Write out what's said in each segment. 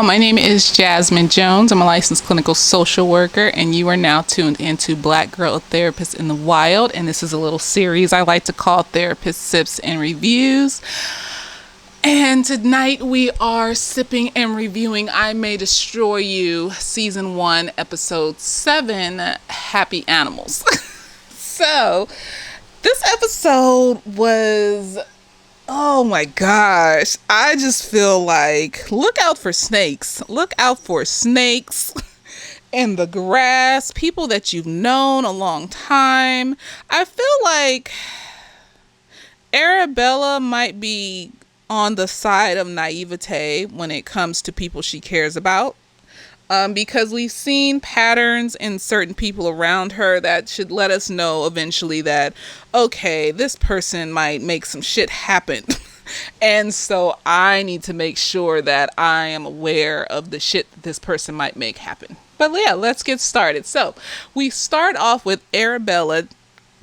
My name is Jasmine Jones. I'm a licensed clinical social worker, and you are now tuned into Black Girl Therapist in the Wild. And this is a little series I like to call Therapist Sips and Reviews. And tonight we are sipping and reviewing I May Destroy You, Season 1, Episode 7, Happy Animals. So, this episode was... oh my gosh, I just feel like look out for snakes. Look out for snakes in the grass, people that you've known a long time. I feel like Arabella might be on the side of naivete when it comes to people she cares about. Because we've seen patterns in certain people around her that should let us know eventually that, okay, this person might make some shit happen. And so I need to make sure that I am aware of the shit that this person might make happen. But yeah, let's get started. So we start off with Arabella,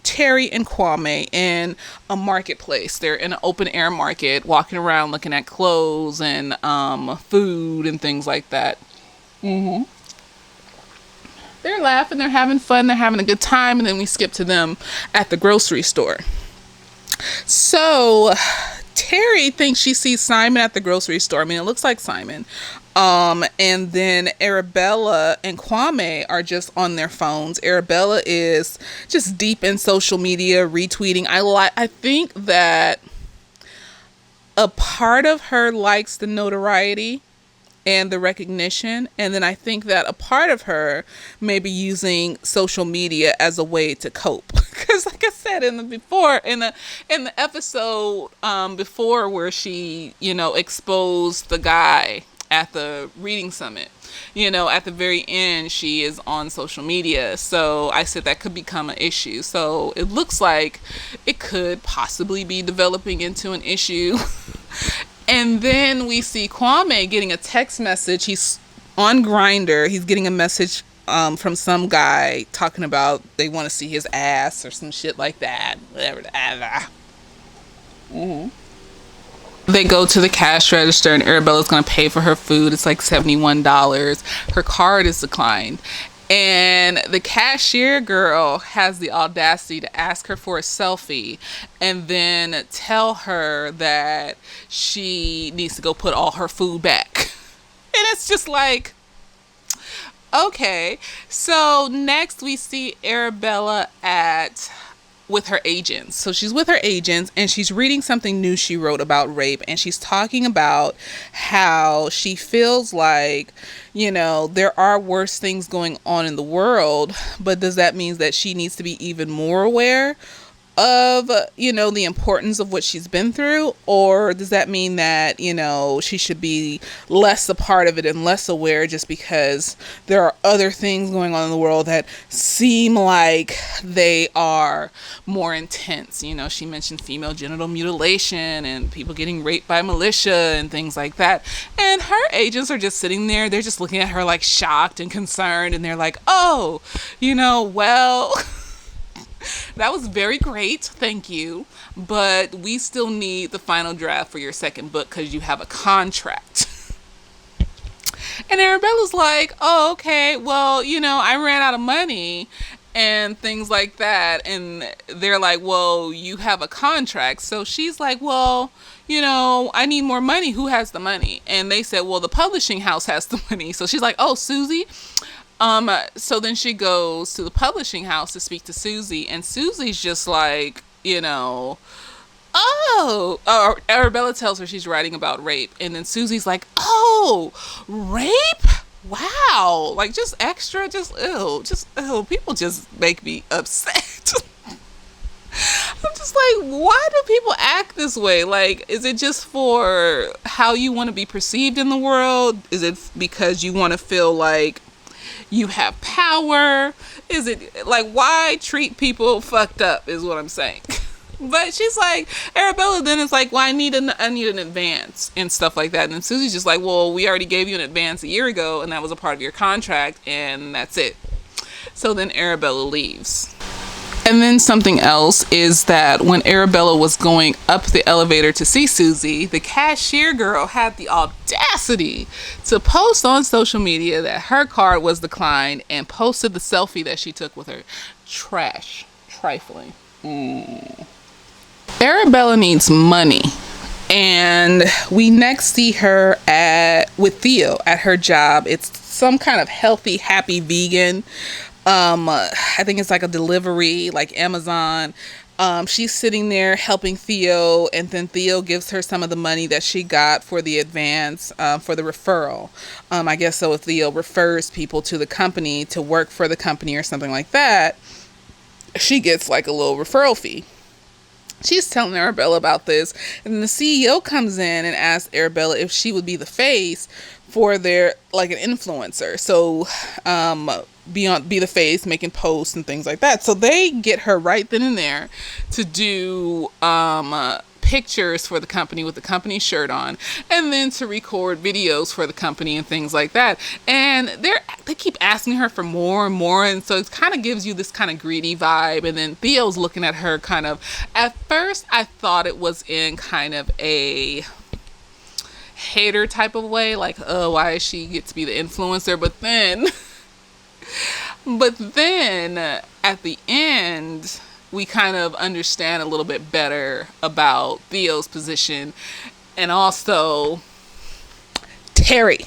Terry, and Kwame in a marketplace. They're in an open air market, walking around looking at clothes and food and things like that. Mm-hmm. They're laughing, they're having fun, they're having a good time, and then we skip to them at the grocery store. So Terry thinks she sees Simon at the grocery store. I mean, it looks like Simon. And then Arabella and Kwame are just on their phones. Arabella is just deep in social media, retweeting. I think that a part of her likes the notoriety and the recognition, and then I think that a part of her may be using social media as a way to cope. Because, like I said in the episode before, where she exposed the guy at the reading summit, at the very end she is on social media. So I said that could become an issue. So it looks like it could possibly be developing into an issue. And then we see Kwame getting a text message. He's on Grindr. He's getting a message from some guy talking about they want to see his ass or some shit like that. Whatever. Mm-hmm. They go to the cash register and Arabella's going to pay for her food. It's like $71. Her card is declined. And the cashier girl has the audacity to ask her for a selfie and then tell her that she needs to go put all her food back. And it's just like, okay. So next we see Arabella with her agents. So she's with her agents and she's reading something new she wrote about rape, and she's talking about how she feels like, there are worse things going on in the world, but does that mean that she needs to be even more aware of, the importance of what she's been through? Or does that mean that, she should be less a part of it and less aware just because there are other things going on in the world that seem like they are more intense? She mentioned female genital mutilation and people getting raped by militia and things like that. And her agents are just sitting there. They're just looking at her like shocked and concerned. And they're like, oh, well... that was very great, thank you, but we still need the final draft for your second book because you have a contract. And Arabella's like, oh, okay, well, I ran out of money and things like that. And they're like, well, you have a contract. So she's like, well, I need more money. Who has the money? And they said, well, the publishing house has the money. So she's like, oh, Susie. So then she goes to the publishing house to speak to Susie, and Susie's just like, Arabella tells her she's writing about rape, and then Susie's like, oh, rape? Wow. Like, just extra, just ew. People just make me upset. I'm just like, why do people act this way? Like, is it just for how you want to be perceived in the world? Is it because you want to feel like you have power? Is it like, why treat people fucked up is what I'm saying. But she's like, Arabella then is like, well, I need an advance and stuff like that. And then Susie's just like, well, we already gave you an advance a year ago and that was a part of your contract and that's it. So then Arabella leaves. And then something else is that when Arabella was going up the elevator to see Susie, the cashier girl had the audacity to post on social media that her card was declined and posted the selfie that she took with her. Trash. Trifling. Arabella needs money. And we next see her with Theo at her job. It's some kind of healthy, happy vegan. I think it's like a delivery, like Amazon. She's sitting there helping Theo, and then Theo gives her some of the money that she got for the advance, for the referral. I guess so if Theo refers people to the company to work for the company or something like that, she gets like a little referral fee. She's telling Arabella about this, and then the CEO comes in and asks Arabella if she would be the face for their, like, an influencer. So, be the face, making posts and things like that. So they get her right then and there to do pictures for the company with the company shirt on, and then to record videos for the company and things like that. And they keep asking her for more and more, and so it kind of gives you this kind of greedy vibe. And then Theo's looking at her kind of, at first I thought it was in kind of a hater type of way, like, oh, why does she get to be the influencer? But then at the end, we kind of understand a little bit better about Theo's position, and also Terry.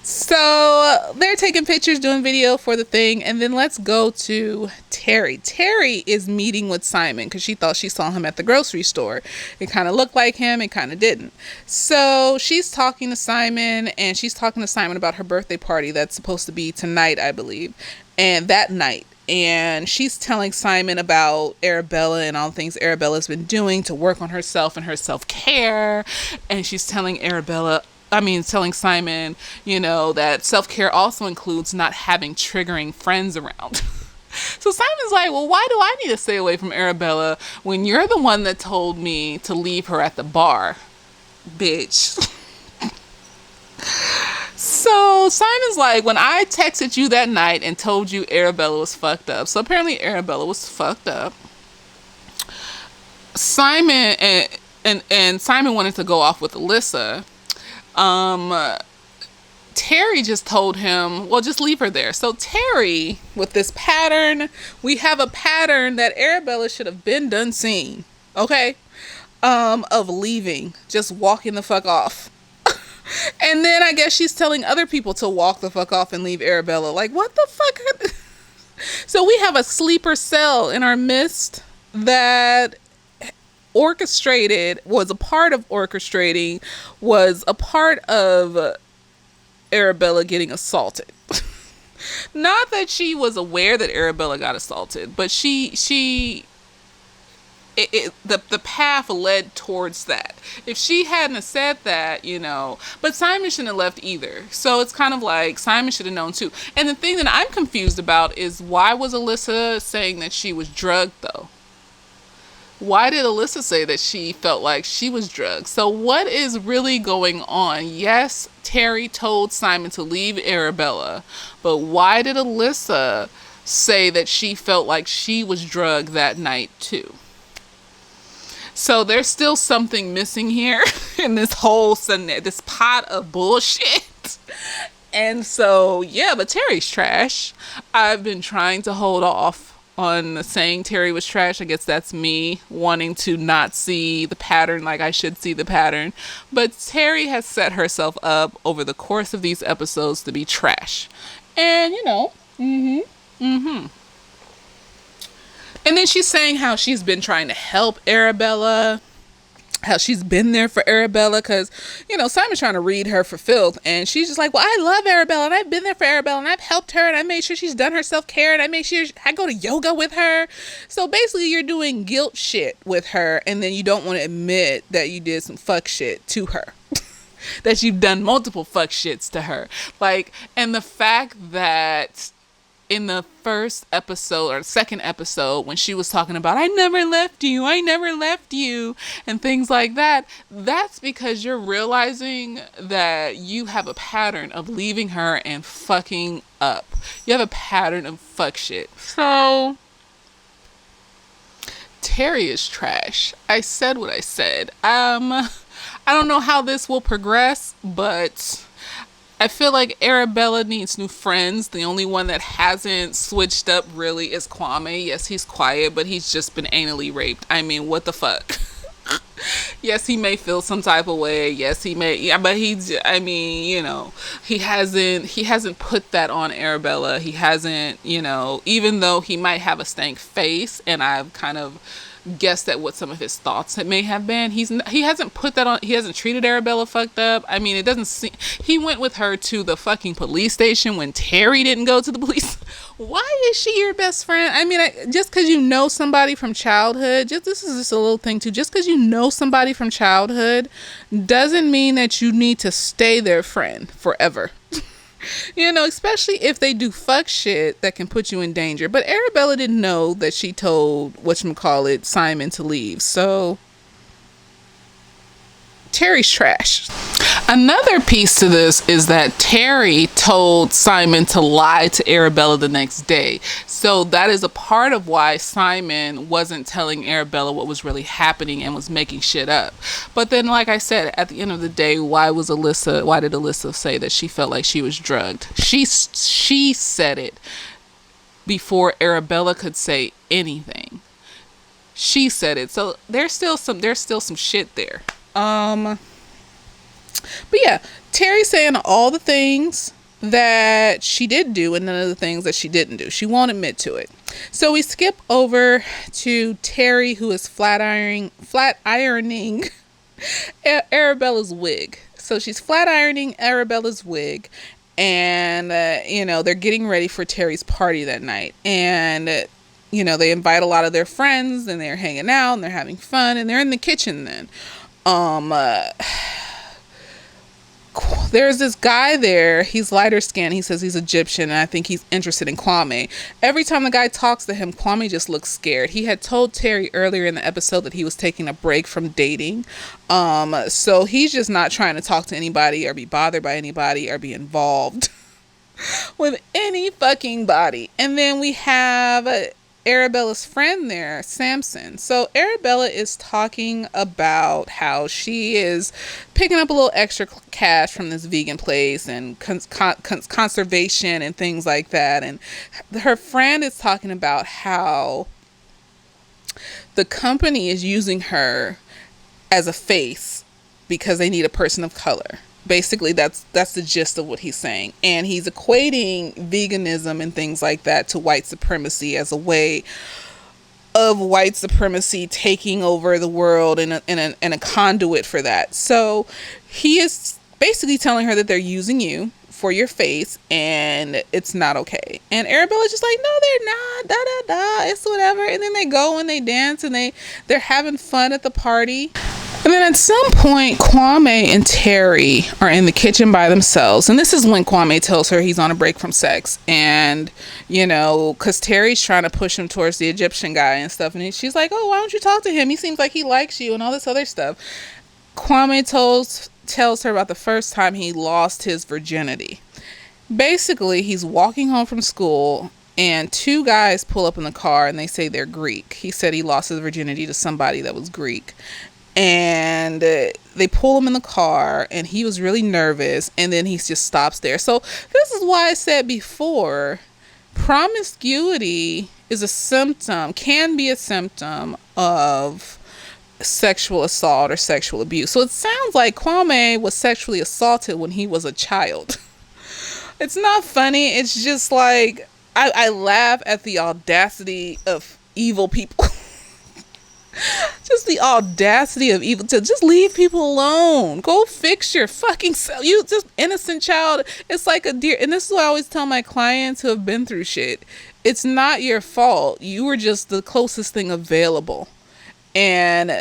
So they're taking pictures, doing video for the thing, and then let's go to Terry. Terry is meeting with Simon because she thought she saw him at the grocery store. It kind of looked like him, it kind of didn't. So she's talking to Simon, and she's talking to Simon about her birthday party that's supposed to be tonight, I believe, and that night. And she's telling Simon about Arabella and all the things Arabella's been doing to work on herself and her self-care. And she's telling Simon, that self-care also includes not having triggering friends around. So Simon's like, well, why do I need to stay away from Arabella when you're the one that told me to leave her at the bar, bitch? So Simon's like, when I texted you that night and told you Arabella was fucked up. So apparently Arabella was fucked up. Simon and Simon wanted to go off with Alyssa. Terry just told him, well, just leave her there. So Terry, with this pattern, we have a pattern that Arabella should have been done seeing, okay? Of leaving, just walking the fuck off. And then I guess she's telling other people to walk the fuck off and leave Arabella. Like, what the fuck? So we have a sleeper cell in our midst that was a part of Arabella getting assaulted. Not that she was aware that Arabella got assaulted, but the path led towards that. If she hadn't have said that, but Simon shouldn't have left either. So it's kind of like Simon should have known too. And the thing that I'm confused about is, why was Alyssa saying that she was drugged though? Why did Alyssa say that she felt like she was drugged? So what is really going on? Yes, Terry told Simon to leave Arabella, but why did Alyssa say that she felt like she was drugged that night too? So there's still something missing here in this pot of bullshit. And so, yeah, but Terry's trash. I've been trying to hold off on saying Terry was trash. I guess that's me wanting to not see the pattern like I should see the pattern. But Terry has set herself up over the course of these episodes to be trash. And, And then she's saying how she's been trying to help Arabella, how she's been there for Arabella, because, Simon's trying to read her for filth, and she's just like, well, I love Arabella, and I've been there for Arabella, and I've helped her, and I made sure she's done her self-care, and I make sure I go to yoga with her. So basically, you're doing guilt shit with her, and then you don't want to admit that you did some fuck shit to her. That you've done multiple fuck shits to her. And the fact that in the first episode or second episode, when she was talking about, I never left you, and things like that, that's because you're realizing that you have a pattern of leaving her and fucking up. You have a pattern of fuck shit. So Terry is trash. I said what I said. I don't know how this will progress, but I feel like Arabella needs new friends. The only one that hasn't switched up really is Kwame. Yes, he's quiet, but he's just been anally raped. I mean, what the fuck? Yes, he may feel some type of way. Yes, he may. Yeah, but I mean, he hasn't put that on Arabella. He hasn't, even though he might have a stank face, and I've kind of guessed at what some of his thoughts may have been. He hasn't put that on. He hasn't treated Arabella fucked up. I mean, it doesn't seem. He went with her to the fucking police station when Terry didn't go to the police. Why is she your best friend? I mean, just because you know somebody from childhood, this is just a little thing too. Just because you know somebody from childhood doesn't mean that you need to stay their friend forever. Especially if they do fuck shit that can put you in danger. But Arabella didn't know that she told whatchamacallit Simon to leave. So Terry's trash. Another piece to this is that Terry told Simon to lie to Arabella the next day. So that is a part of why Simon wasn't telling Arabella what was really happening and was making shit up. But then, like I said, at the end of the day, why did Alyssa say that she felt like she was drugged? She said it before Arabella could say anything. She said it. So there's still some shit there. But yeah, Terry's saying all the things that she did do and none of the things that she didn't do. She won't admit to it. So we skip over to Terry, who is flat ironing Arabella's wig. So she's flat ironing Arabella's wig, and they're getting ready for Terry's party that night. And they invite a lot of their friends, and they're hanging out and they're having fun, and they're in the kitchen then. There's this guy there. He's lighter skinned. He says he's Egyptian, and I think he's interested in Kwame. Every time the guy talks to him, Kwame just looks scared. He had told Terry earlier in the episode that he was taking a break from dating. So he's just not trying to talk to anybody or be bothered by anybody or be involved with any fucking body. And then we have Arabella's friend there, Samson. So Arabella is talking about how she is picking up a little extra cash from this vegan place and conservation and things like that. And her friend is talking about how the company is using her as a face because they need a person of color. Basically, that's the gist of what he's saying. And he's equating veganism and things like that to white supremacy as a way of white supremacy taking over the world and a conduit for that. So he is basically telling her that they're using you for your face and it's not okay. And Arabella's just like, no, they're not, it's whatever. And then they go and they dance and they're having fun at the party. And then at some point, Kwame and Terry are in the kitchen by themselves. And this is when Kwame tells her he's on a break from sex. And, because Terry's trying to push him towards the Egyptian guy and stuff. And she's like, oh, why don't you talk to him? He seems like he likes you and all this other stuff. Kwame tells her about the first time he lost his virginity. Basically, he's walking home from school and two guys pull up in the car and they say they're Greek. He said he lost his virginity to somebody that was Greek. And they pull him in the car and he was really nervous and then he just stops there. So this is why I said before, promiscuity can be a symptom of sexual assault or sexual abuse. So it sounds like Kwame was sexually assaulted when he was a child. It's not funny. It's just like, I laugh at the audacity of evil people. Just the audacity of evil to just leave people alone. Go fix your fucking self. You just innocent child. It's like a deer. And this is what I always tell my clients who have been through shit. It's not your fault. You were just the closest thing available. And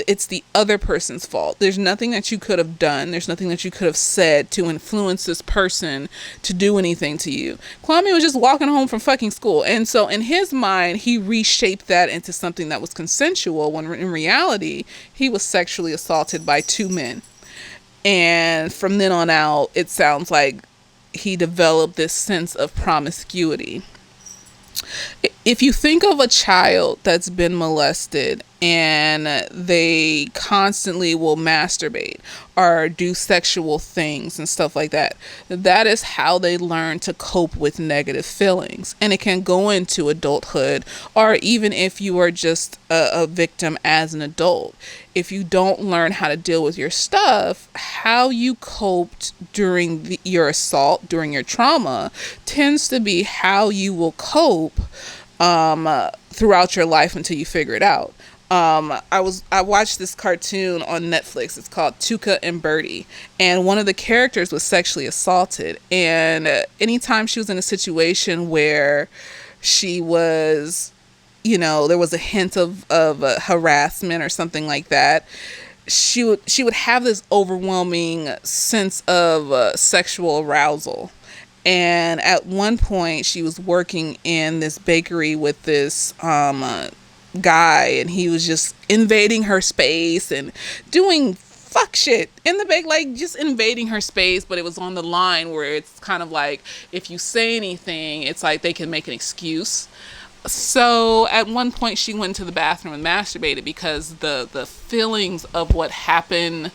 it's the other person's fault. There's nothing that you could have done. There's nothing that you could have said to influence this person to do anything to you. Kwame was just walking home from fucking school. And so in his mind, he reshaped that into something that was consensual when in reality, he was sexually assaulted by two men. And from then on out, it sounds like he developed this sense of promiscuity. if you think of a child that's been molested and they constantly will masturbate or do sexual things and stuff like that, that is how they learn to cope with negative feelings. And it can go into adulthood, or even if you are just a victim as an adult. If you don't learn how to deal with your stuff, how you coped during your assault, during your trauma, tends to be how you will cope throughout your life until you figure it out. I watched this cartoon on Netflix. It's called Tuca and Birdie, and one of the characters was sexually assaulted. And anytime she was in a situation where she was, there was a hint of harassment or something like that, she would have this overwhelming sense of sexual arousal. And at one point, she was working in this bakery with this guy, and he was just invading her space and doing fuck shit in the bake, like just invading her space. But it was on the line where it's kind of like, if you say anything, it's like they can make an excuse. So at one point, she went to the bathroom and masturbated because the feelings of what happened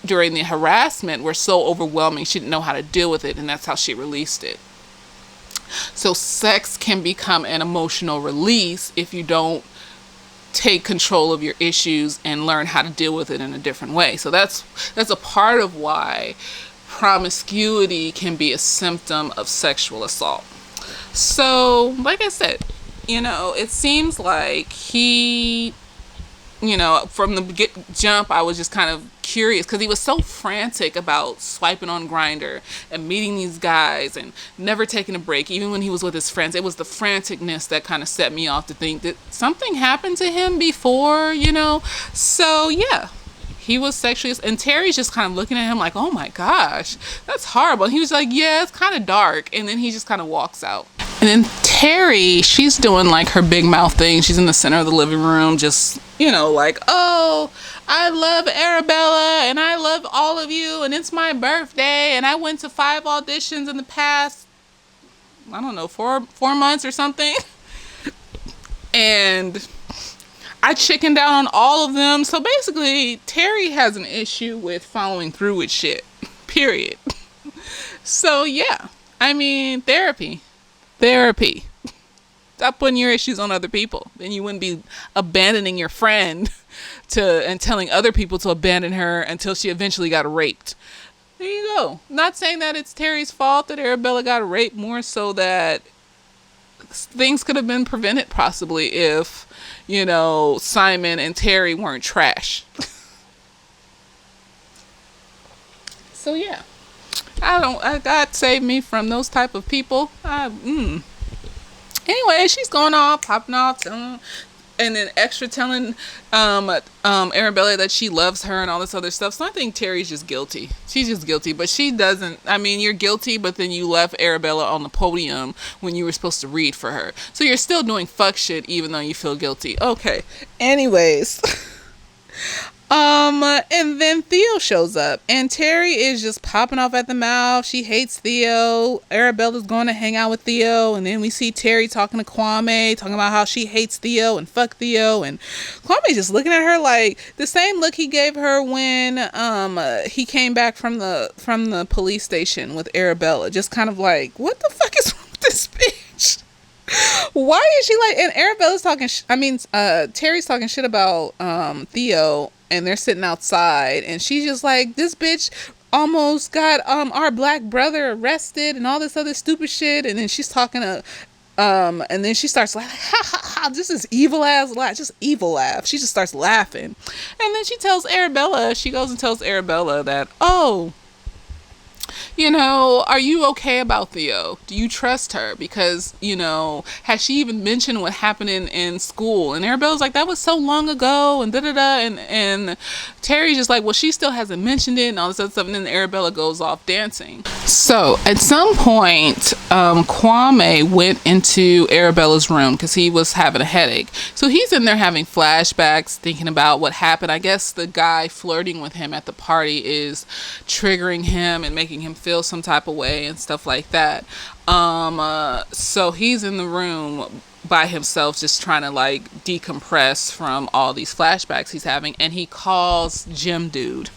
during the harassment were so overwhelming. She didn't know how to deal with it, and that's how she released it. So sex can become an emotional release if you don't take control of your issues and learn how to deal with it in a different way. So that's a part of why promiscuity can be a symptom of sexual assault. So like I said, it seems like he, from the jump, I was just kind of curious because he was so frantic about swiping on Grindr and meeting these guys and never taking a break, even when he was with his friends. It was the franticness that kind of set me off to think that something happened to him before, So yeah, he was sexually, and Terry's just kind of looking at him like, oh my gosh, that's horrible. And he was like, yeah, it's kind of dark. And then he just kind of walks out. And then Terry, she's doing like her big mouth thing. She's in the center of the living room, just, like, oh, I love Arabella and I love all of you and it's my birthday and I went to 5 auditions in the past, I don't know, 4 months or something. And I chickened out on all of them. So basically, Terry has an issue with following through with shit, period. So yeah, I mean, therapy. Stop putting your issues on other people. Then you wouldn't be abandoning your friend and telling other people to abandon her until she eventually got raped. There you go. Not saying that it's Terry's fault that Arabella got raped, more so that things could have been prevented possibly if, Simon and Terry weren't trash. So yeah. God save me from those type of people. Anyway, she's going off, popping off, and then extra telling Arabella that she loves her and all this other stuff. So I think Terry's just guilty. She's just guilty, but she doesn't. I mean, you're guilty, but then you left Arabella on the podium when you were supposed to read for her. So you're still doing fuck shit even though you feel guilty. Okay. Anyways. And then Theo shows up and Terry is just popping off at the mouth. She hates Theo. Arabella's going to hang out with Theo. And then we see Terry talking to Kwame, talking about how she hates Theo and fuck Theo. And Kwame's just looking at her like the same look he gave her when, he came back from the police station with Arabella. Just kind of like, what the fuck is wrong with this bitch? Why is she like, and Arabella's talking, Terry's talking shit about, Theo. And they're sitting outside and she's just like, this bitch almost got our black brother arrested and all this other stupid shit. And then she's talking to and then she starts like, ha ha ha, this is evil ass laugh, just evil laugh. She just starts laughing. And then she goes and tells Arabella that, oh, are you okay about Theo? Do you trust her? Because, has she even mentioned what happened in school? And Arabella's like, that was so long ago, and da-da-da. And Terry's just like, well, she still hasn't mentioned it, and all this other stuff. And then Arabella goes off dancing. So at some point, Kwame went into Arabella's room because he was having a headache. So he's in there having flashbacks, thinking about what happened. I guess the guy flirting with him at the party is triggering him and making him feel some type of way and stuff like that. So he's in the room by himself, just trying to like decompress from all these flashbacks he's having, and he calls Jim Dude,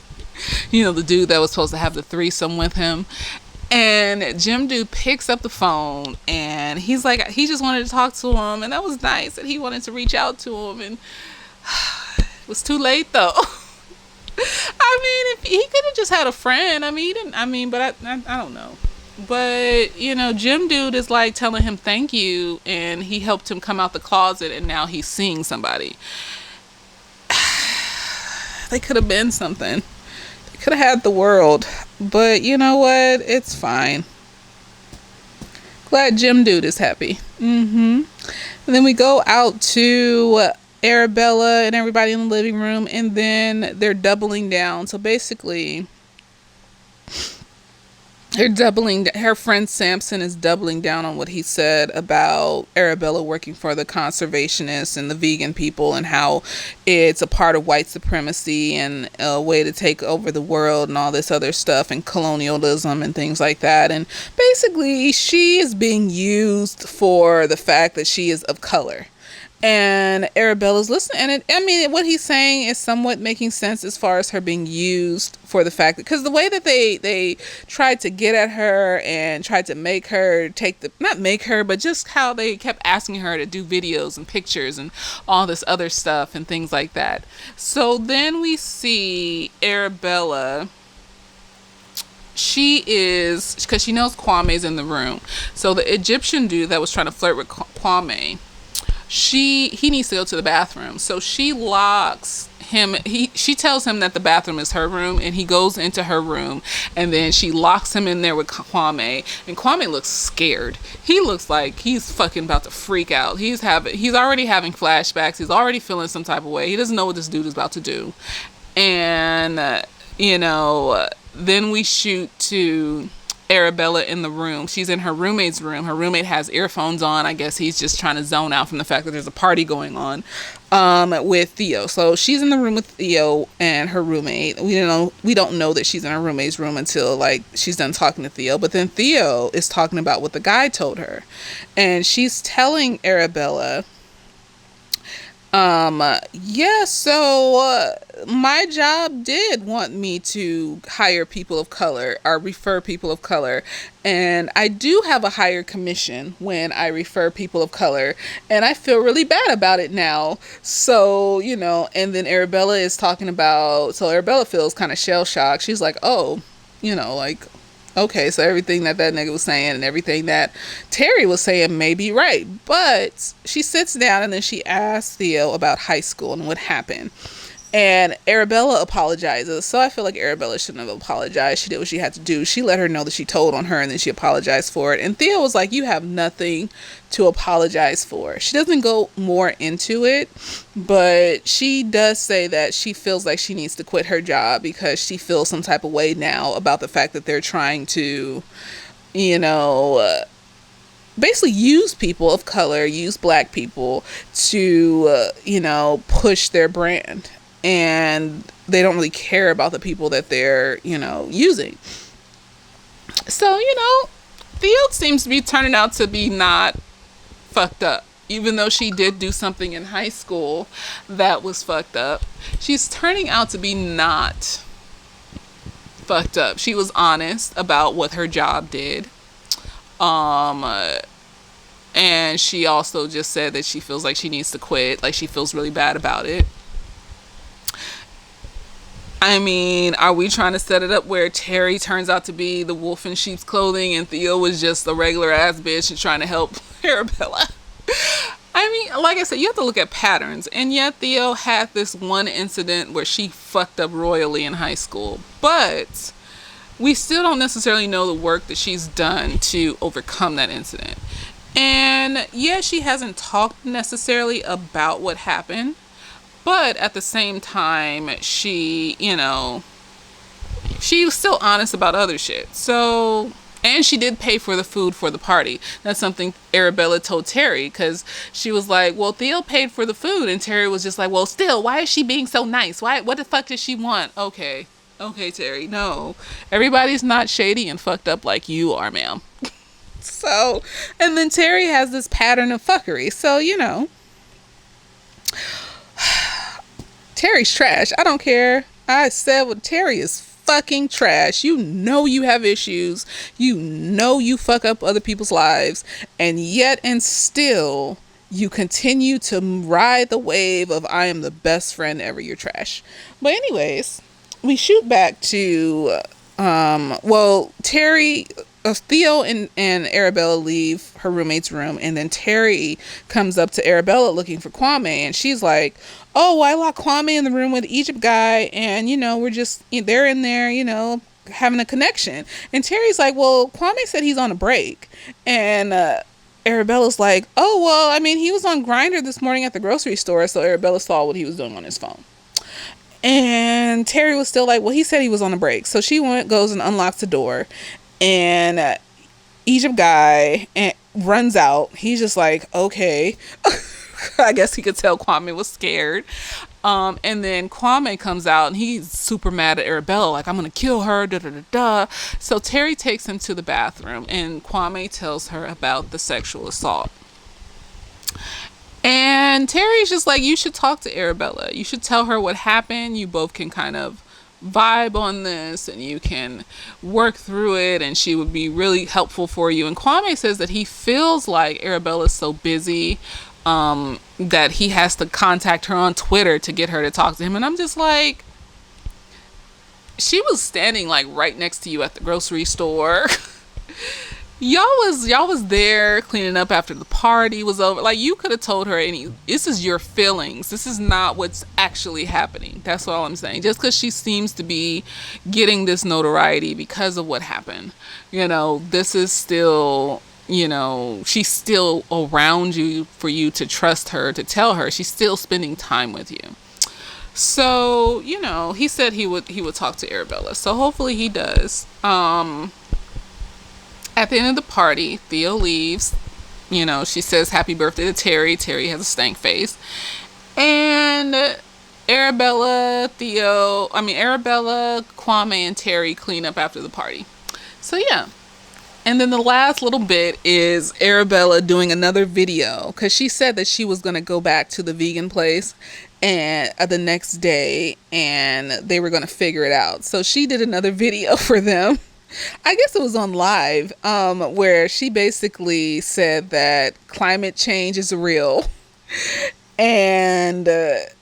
the dude that was supposed to have the threesome with him. And Jim Dude picks up the phone, and he's like, he just wanted to talk to him, and that was nice that he wanted to reach out to him, and it was too late though. I mean, if he could have just had a friend. I mean, he didn't. I mean, but I don't know. But Jim Dude is like telling him thank you, and he helped him come out the closet, and now he's seeing somebody. They could have been something. They could have had the world. But you know what? It's fine. Glad Jim Dude is happy. And then we go out to Arabella and everybody in the living room, and then they're doubling down. So basically, her friend Samson is doubling down on what he said about Arabella working for the conservationists and the vegan people, and how it's a part of white supremacy and a way to take over the world and all this other stuff, and colonialism and things like that. And basically, she is being used for the fact that she is of color. And Arabella's listening, and what he's saying is somewhat making sense as far as her being used for the fact that, because the way that they tried to get at her and tried to make her not make her, but just how they kept asking her to do videos and pictures and all this other stuff and things like that. So then we see Arabella. She is, because she knows Kwame's in the room. So the Egyptian dude that was trying to flirt with Kwame, he needs to go to the bathroom. So she locks him. She tells him that the bathroom is her room, and he goes into her room, and then she locks him in there with Kwame. And Kwame looks scared. He looks like he's fucking about to freak out. He's already having flashbacks. He's already feeling some type of way. He doesn't know what this dude is about to do. And then we shoot to Arabella in the room. She's in her roommate's room. Her roommate has earphones on. I guess he's just trying to zone out from the fact that there's a party going on with Theo. So she's in the room with Theo and her roommate. We don't know that she's in her roommate's room until like she's done talking to Theo. But then Theo is talking about what the guy told her, and she's telling Arabella, my job did want me to hire people of color or refer people of color, and I do have a higher commission when I refer people of color, and I feel really bad about it now. So, and then Arabella is talking about, so Arabella feels kind of shell shocked. She's like, oh, okay, so everything that nigga was saying and everything that Terry was saying may be right. But she sits down and then she asks Theo about high school and what happened. And Arabella apologizes. So I feel like Arabella shouldn't have apologized. She did what she had to do. She let her know that she told on her, and then she apologized for it. And Theo was like, you have nothing to apologize for. She doesn't go more into it, but she does say that she feels like she needs to quit her job because she feels some type of way now about the fact that they're trying to, basically use people of color, use black people to, push their brand. And they don't really care about the people that they're, using. So, Theo seems to be turning out to be not fucked up. Even though she did do something in high school that was fucked up, she's turning out to be not fucked up. She was honest about what her job did. And she also just said that she feels like she needs to quit. Like, she feels really bad about it. I mean, are we trying to set it up where Terry turns out to be the wolf in sheep's clothing and Theo was just a regular ass bitch and trying to help Arabella? I mean, like I said, you have to look at patterns. And yet Theo had this one incident where she fucked up royally in high school. But we still don't necessarily know the work that she's done to overcome that incident. And yeah, she hasn't talked necessarily about what happened. But at the same time, she was still honest about other shit. So, and she did pay for the food for the party. That's something Arabella told Terry, because she was like, well, Theo paid for the food. And Terry was just like, well, still, why is she being so nice? What the fuck does she want? Okay. Okay, Terry, no. Everybody's not shady and fucked up like you are, ma'am. So, and then Terry has this pattern of fuckery. So, Terry's trash. I don't care. I said what Terry is fucking trash. You know you have issues. You know you fuck up other people's lives. And yet and still, you continue to ride the wave of I am the best friend ever. You're trash. But anyways, we shoot back to Terry, Theo and Arabella leave her roommate's room, and then Terry comes up to Arabella looking for Kwame, and she's like, oh, well, I locked Kwame in the room with the Egypt guy, and we're just, they're in there, having a connection. And Terry's like, well, Kwame said he's on a break. And Arabella's like, oh, well, I mean, he was on Grindr this morning at the grocery store, so Arabella saw what he was doing on his phone. And Terry was still like, well, he said he was on a break. So she goes and unlocks the door, and Egypt guy runs out. He's just like, okay. I guess he could tell Kwame was scared. And then Kwame comes out and he's super mad at Arabella, like, I'm gonna kill her, da da da da. So Terry takes him to the bathroom, and Kwame tells her about the sexual assault. And Terry's just like, you should talk to Arabella. You should tell her what happened. You both can kind of vibe on this and you can work through it, and she would be really helpful for you. And Kwame says that he feels like Arabella's so busy that he has to contact her on Twitter to get her to talk to him. And I'm just like, she was standing like right next to you at the grocery store. y'all was there cleaning up after the party was over. Like, you could have told her, this is your feelings, this is not what's actually happening. That's all I'm saying. Just because she seems to be getting this notoriety because of what happened, this is still, she's still around you for you to trust her, to tell her. She's still spending time with you. So, he said he would talk to Arabella. So hopefully he does. At the end of the party, Theo leaves. She says happy birthday to Terry. Terry has a stank face. And Arabella, Kwame, and Terry clean up after the party. So yeah. And then the last little bit is Arabella doing another video, because she said that she was going to go back to the vegan place and the next day, and they were going to figure it out. So she did another video for them. I guess it was on live, where she basically said that climate change is real and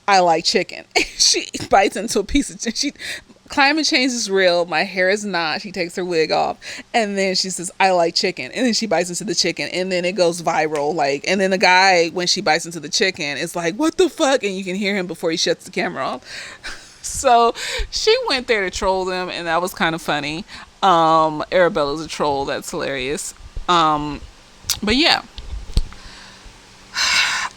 I like chicken. She bites into a piece of climate change is real, my hair is not. She takes her wig off, and then she says, I like chicken, and then she bites into the chicken, and then it goes viral, and then the guy, when she bites into the chicken, is like, what the fuck, and you can hear him before he shuts the camera off. So she went there to troll them, and that was kind of funny. Arabella's a troll, that's hilarious. But yeah,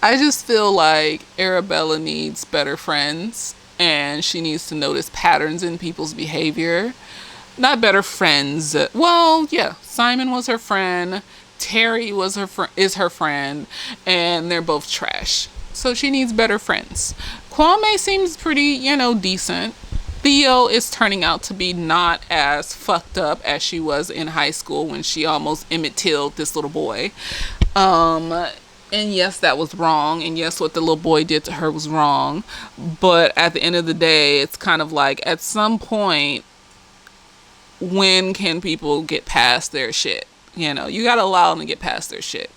I just feel like Arabella needs better friends, and she needs to notice patterns in people's behavior. Not better friends. Well, yeah, Simon was her friend, Terry was is her friend, and they're both trash. So she needs better friends. Kwame seems pretty, decent. Theo is turning out to be not as fucked up as she was in high school when she almost Emmett Tilled this little boy. And yes, that was wrong. And yes, what the little boy did to her was wrong. But at the end of the day, it's kind of like, at some point, when can people get past their shit? You gotta allow them to get past their shit.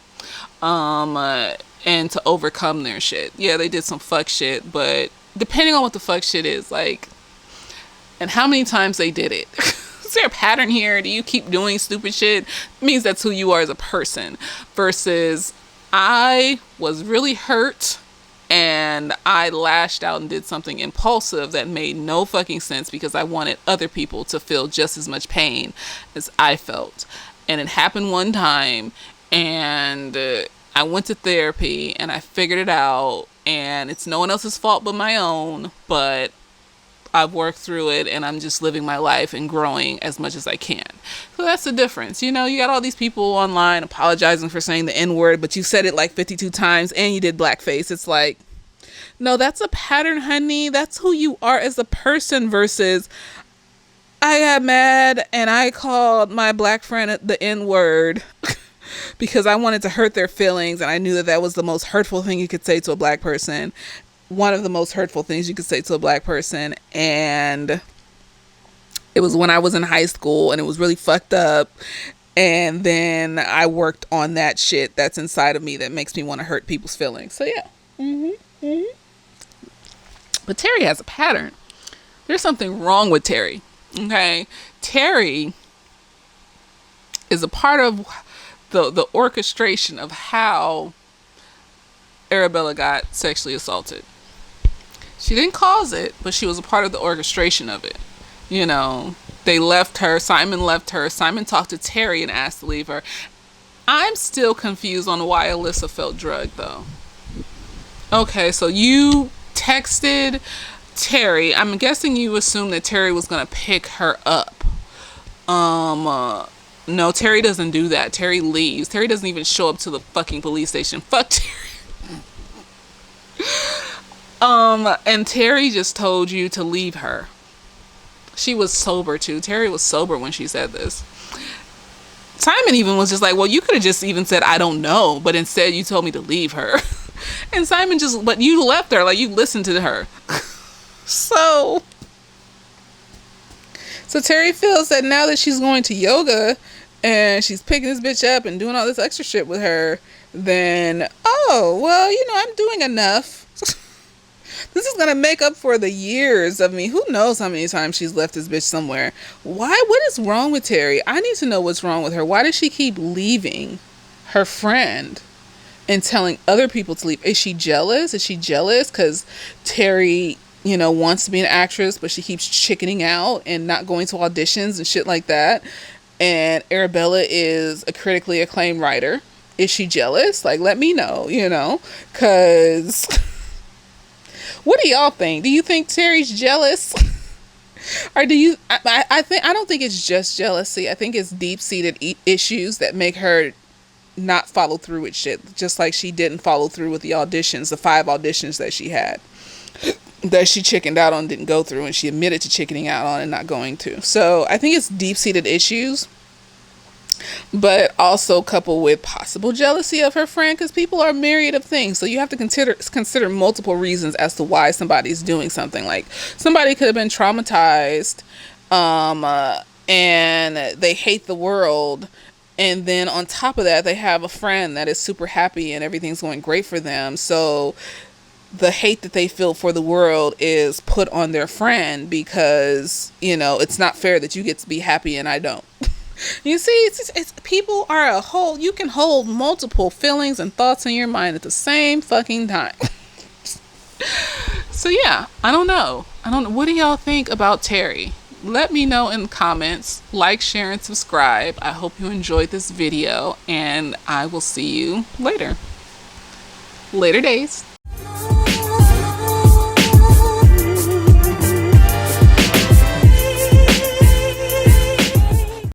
And to overcome their shit. Yeah, they did some fuck shit, but depending on what the fuck shit is, and how many times they did it. Is there a pattern here? Do you keep doing stupid shit? It means that's who you are as a person. Versus, I was really hurt and I lashed out and did something impulsive that made no fucking sense because I wanted other people to feel just as much pain as I felt. And it happened one time, and I went to therapy and I figured it out, and it's no one else's fault but my own, but I've worked through it, and I'm just living my life and growing as much as I can. So that's the difference. You got all these people online apologizing for saying the N-word, but you said it like 52 times and you did blackface. It's like, no, that's a pattern, honey. That's who you are as a person versus I got mad and I called my black friend the N word because I wanted to hurt their feelings, and I knew that that was the most hurtful thing you could say to a black person. One of the most hurtful things you could say to a black person. And it was when I was in high school, and it was really fucked up. And then I worked on that shit that's inside of me that makes me want to hurt people's feelings. So yeah. But Terry has a pattern. There's something wrong with Terry. Okay? Terry is a part of the orchestration of how Arabella got sexually assaulted. She didn't cause it, but she was a part of the orchestration of it. You know, they left her. Simon left her. Simon talked to Terry and asked to leave her. I'm still confused on why Alyssa felt drugged, though. Okay, so you texted Terry. I'm guessing you assumed that Terry was going to pick her up. No, Terry doesn't do that. Terry leaves. Terry doesn't even show up to the fucking police station. Fuck Terry. And Terry just told you to leave her. She was sober too. Terry was sober when she said this. Simon even was just like, well, you could have just even said, I don't know, but instead you told me to leave her. And Simon but you left her, like you listened to her. So Terry feels that now that she's going to yoga and she's picking this bitch up and doing all this extra shit with her, then, oh, well, I'm doing enough. This is going to make up for the years of me. Who knows how many times she's left this bitch somewhere. Why? What is wrong with Terry? I need to know what's wrong with her. Why does she keep leaving her friend and telling other people to leave? Is she jealous? Is she jealous because Terry, wants to be an actress, but she keeps chickening out and not going to auditions and shit like that? And Arabella is a critically acclaimed writer. Is she jealous? Like, let me know, because... What do y'all think? Do you think Terry's jealous? Or do you... I don't think it's just jealousy. I think it's deep-seated issues that make her not follow through with shit. Just like she didn't follow through with the auditions, the 5 auditions that she had. That she chickened out on, didn't go through, and she admitted to chickening out on and not going to. So I think it's deep-seated issues, but also coupled with possible jealousy of her friend, because people are myriad of things. So you have to consider multiple reasons as to why somebody's doing something. Like, somebody could have been traumatized, and they hate the world, and then on top of that, they have a friend that is super happy and everything's going great for them. So the hate that they feel for the world is put on their friend because, it's not fair that you get to be happy and I don't. You see, it's people are a whole... You can hold multiple feelings and thoughts in your mind at the same fucking time. So yeah, I don't know. What do y'all think about Terry? Let me know in the comments. Like, share, and subscribe. I hope you enjoyed this video, and I will see you later. Later days.